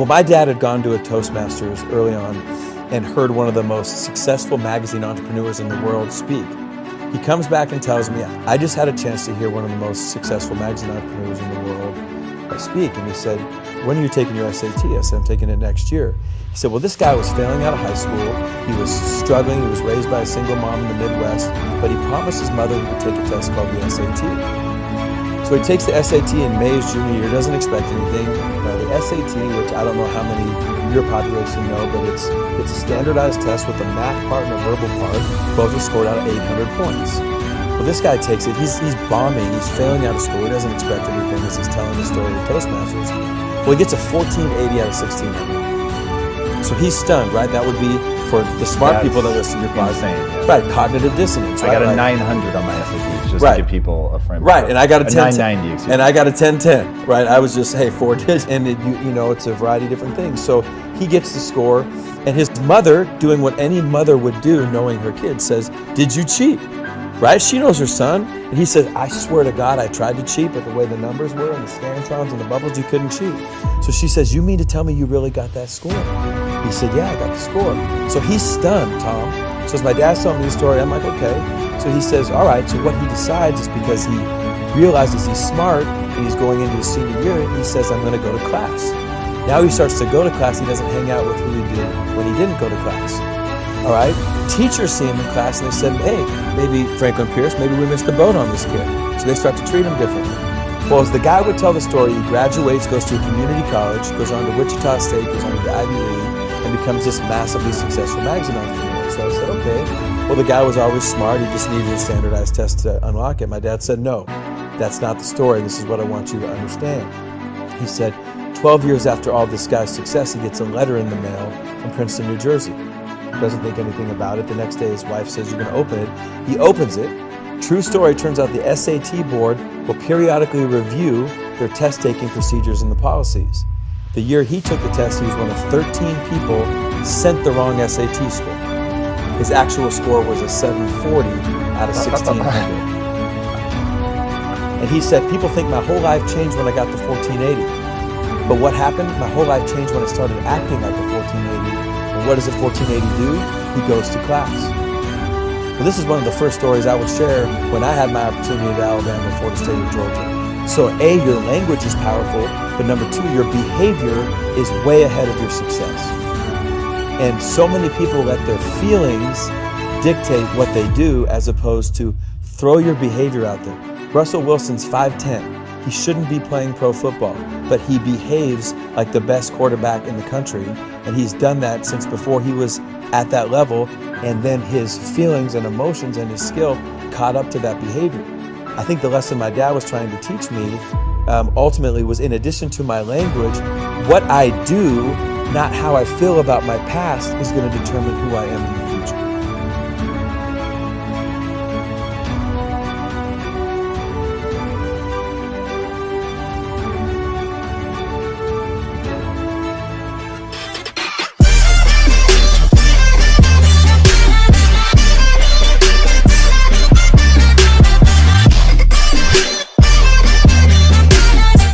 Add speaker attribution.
Speaker 1: Well, my dad had gone to a Toastmasters early on and heard one of the most successful magazine entrepreneurs in the world speak. He comes back and tells me, I just had a chance to hear one of the most successful magazine entrepreneurs in the world speak. And he said, when are you taking your SAT? I said, I'm taking it next year. He said, well, this guy was failing out of high school. He was struggling. He was raised by a single mom in the Midwest, but he promised his mother he would take a test called the SAT. So he takes the SAT in May his junior year, doesn't expect anything. The SAT, which I don't know how many of your population know, but it's a standardized test with a math part and a verbal part. Both are scored out of 800 points. Well, this guy takes it. He's bombing. He's failing out of school. He doesn't expect anything as he's telling the story of Toastmasters. Well, he gets a 1480 out of 1600. So he's stunned, right? That would be for the smart people that listen to your podcast.
Speaker 2: Insane.
Speaker 1: Right, cognitive dissonance.
Speaker 2: I got a 900 on my SAT, just to give people a frame.
Speaker 1: Right, and I got a
Speaker 2: 990.
Speaker 1: And I got a 1010. Right, I was just 4 digits, and it's a variety of different things. So he gets the score, and his mother, doing what any mother would do, knowing her kid, says, "Did you cheat?" Right? She knows her son, and he said, "I swear to God, I tried to cheat, but the way the numbers were and the scantrons and the bubbles, you couldn't cheat." So she says, "You mean to tell me you really got that score?" He said, "Yeah, I got the score." So he's stunned, Tom. So as my dad's telling me the story, I'm like, okay. So he says, all right. So what he decides is, because he realizes he's smart and he's going into his senior year, he says, I'm going to go to class. Now he starts to go to class. He doesn't hang out with who he did when he didn't go to class. All right. Teachers see him in class and they said, hey, maybe Franklin Pierce, maybe we missed the boat on this kid. So they start to treat him differently. Well, as the guy would tell the story, he graduates, goes to a community college, goes on to Wichita State, goes on to the Ivy League, and becomes this massively successful magazine entrepreneur. So I said, okay, well, the guy was always smart. He just needed a standardized test to unlock it. My dad said, no, that's not the story. This is what I want you to understand. He said, 12 years after all this guy's success, he gets a letter in the mail from Princeton, New Jersey. Doesn't think anything about it. The next day, his wife says, you're going to open it. He opens it. True story, turns out the SAT board will periodically review their test-taking procedures and the policies. The year he took the test, he was one of 13 people sent the wrong SAT score. His actual score was a 740 out of 1600. And he said, people think my whole life changed when I got the 1480. But what happened? My whole life changed when I started acting like a 1480. And what does a 1480 do? He goes to class. Well, this is one of the first stories I would share when I had my opportunity at Alabama, Florida State, and Georgia. So A, your language is powerful, but number two, your behavior is way ahead of your success. And so many people let their feelings dictate what they do as opposed to throw your behavior out there. Russell Wilson's 5'10". He shouldn't be playing pro football, but he behaves like the best quarterback in the country. And he's done that since before he was at that level. And then his feelings and emotions and his skill caught up to that behavior. I think the lesson my dad was trying to teach me ultimately was, in addition to my language, what I do, not how I feel about my past, is going to determine who I am in the